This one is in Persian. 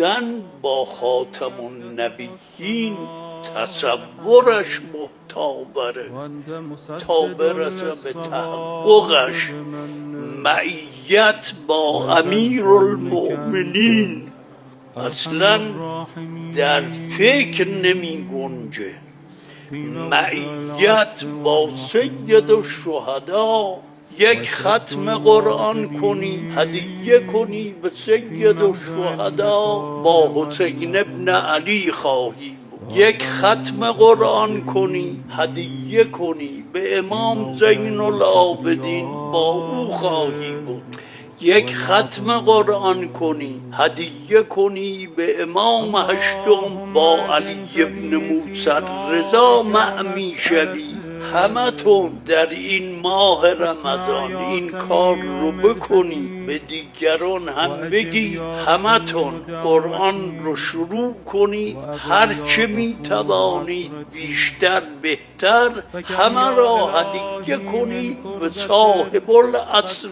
بودن با خاتم النبیین تصورش محتاجه تا برسه به تحققش معیت با امیرالمؤمنین اصلا در فکر نمی گنجه. معیت با سید الشهدا یک ختم قرآن کنی هدیه کنی به سید الشهدا با حسین ابن علی خواهی بود. یک ختم قرآن کنی هدیه کنی به امام زین العابدین با او خواهی بود. یک ختم قرآن کنی هدیه کنی به امام هشتم با علی ابن موسی رضا مأمی شوی. همتون در این ماه رمضان این کار رو بکنی، به دیگران هم بگی، همتون قرآن رو شروع کنی، هرچه میتوانید بیشتر بهتر، همه را هدیه کنی به صاحب العصر